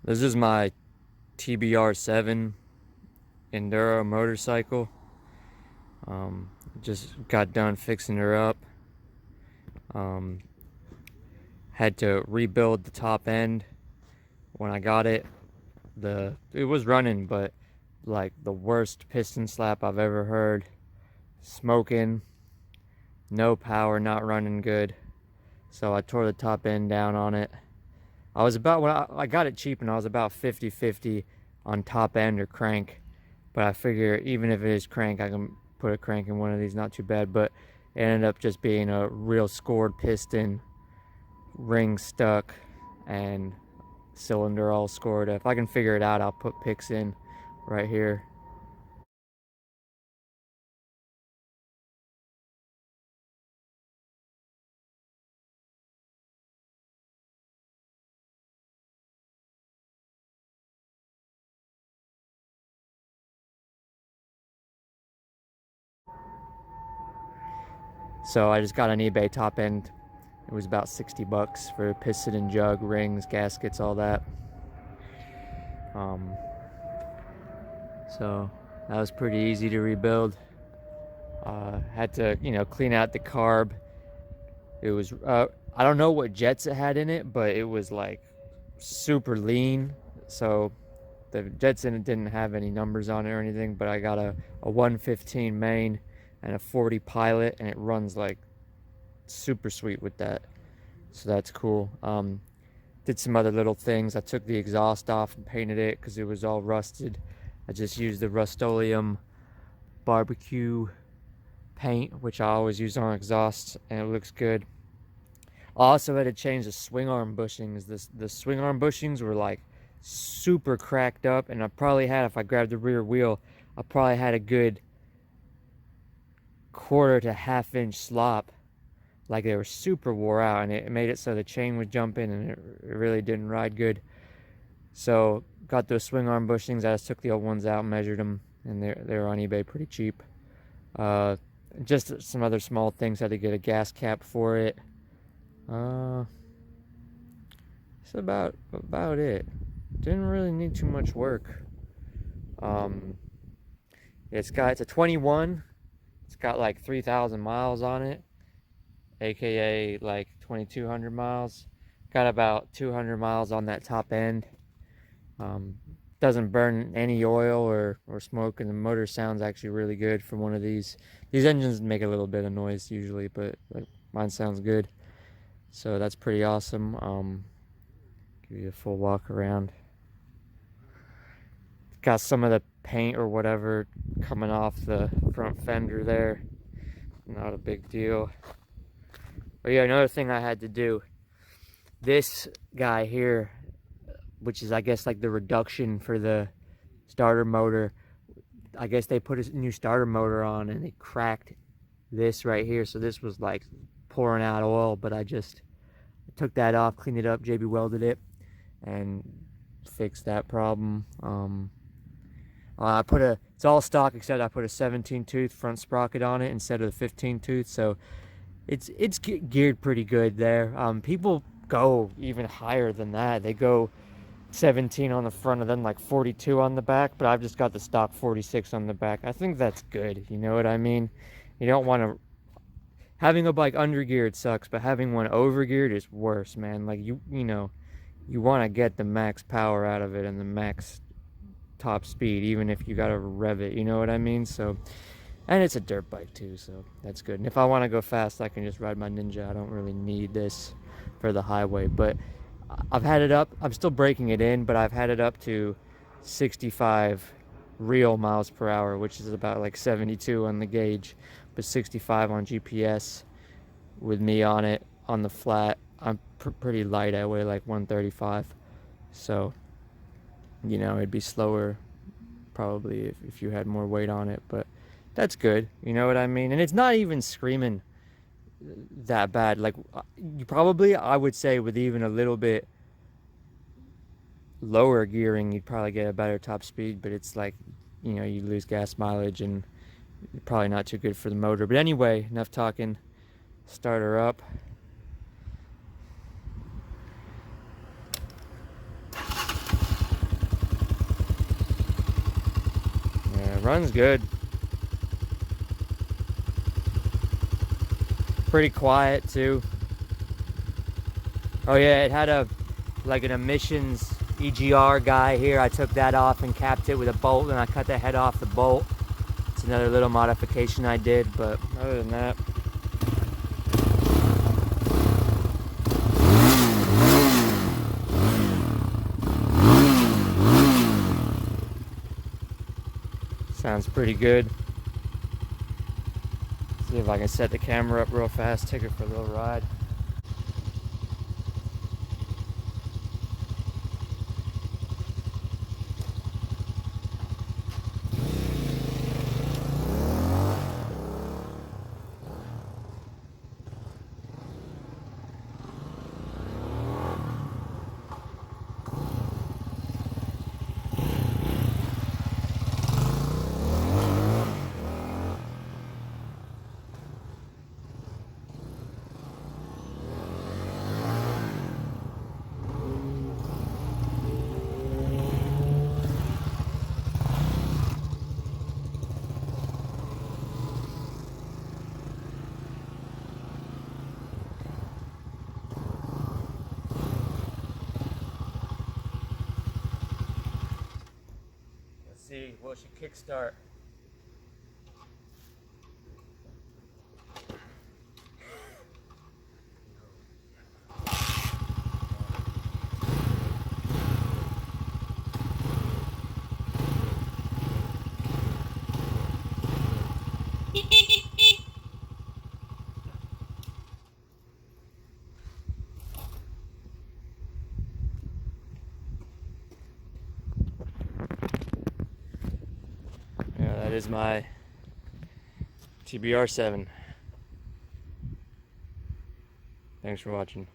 This is my TBR7 Enduro motorcycle. Just got done fixing her up. Um, had to rebuild the top end when I got it. It was running, but like the worst piston slap I've ever heard. Smoking, no power, not running good. So I tore the top end down on it. When I got it cheap, and I was about 50-50 on top end or crank. But I figure even if it is crank, I can put a crank in one of these, not too bad. But it ended up just being a real scored piston, ring stuck, and cylinder all scored. If I can figure it out, I'll put pics in right here. So I just got an eBay top end. It was about 60 bucks for piston and jug, rings, gaskets, all that. Um, so that was pretty easy to rebuild. Had to, clean out the carb. It was, I don't know what jets it had in it, but it was like super lean. So the jets in it didn't have any numbers on it or anything, but I got a 115 main and a 40 pilot, and it runs like super sweet with that. So that's cool. Did some other little things. I took the exhaust off and painted it because it was all rusted. I just used the Rust-Oleum barbecue paint, which I always use on exhausts, and it looks good. I also had to change the swing arm bushings. The swing arm bushings were like super cracked up, and I probably had, if I grabbed the rear wheel, I probably had a good quarter to half-inch slop. Like they were super wore out, and it made it so the chain would jump in, and it really didn't ride good. So got those swing arm bushings. I just took the old ones out, measured them, and they're on eBay pretty cheap. Uh, just some other small things. Had to get a gas cap for it. That's about it. Didn't really need too much work. Um, it's a 21. It's got like 3,000 miles on it, aka like 2,200 miles. Got about 200 miles on that top end. Um, doesn't burn any oil or smoke, and the motor sounds actually really good for one of these. These engines make a little bit of noise usually, but like, mine sounds good. So that's pretty awesome. Give you a full walk around. Got some of the paint or whatever coming off the front fender there. Not a big deal. But yeah, another thing I had to do. This guy here, which is I guess like the reduction for the starter motor. I guess they put a new starter motor on and they cracked this right here. So this was like pouring out oil, but I just took that off, cleaned it up, JB welded it, and fixed that problem. It's all stock except I put a 17 tooth front sprocket on it instead of the 15 tooth. So it's geared pretty good there. People go even higher than that. They go 17 on the front and then like 42 on the back, but I've just got the stock 46 on the back. I think that's good, you know what I mean? You don't want to, having a bike undergeared sucks, but having one overgeared is worse, man. Like you want to get the max power out of it and the max top speed, even if you gotta rev it, you know what I mean? So, and it's a dirt bike too, so that's good. And if I want to go fast, I can just ride my Ninja. I don't really need this for the highway, but I've had it up. I'm still breaking it in, but I've had it up to 65 real miles per hour, which is about like 72 on the gauge, but 65 on GPS with me on it on the flat. I'm pretty light. I weigh like 135, so it'd be slower probably if you had more weight on it, but that's good, you know what I mean? And it's not even screaming that bad. Like you probably, I would say, with even a little bit lower gearing, you'd probably get a better top speed, but it's like, you lose gas mileage and probably not too good for the motor. But anyway, enough talking. Start her up. runs good. Pretty quiet too. Oh yeah, it had an emissions EGR guy here. I took that off and capped it with a bolt, and I cut the head off the bolt. It's another little modification I did, but other than that, sounds pretty good. See if I can set the camera up real fast, take it for a little ride. See, will she kickstart? Yeah, that is my TBR7. Thanks for watching.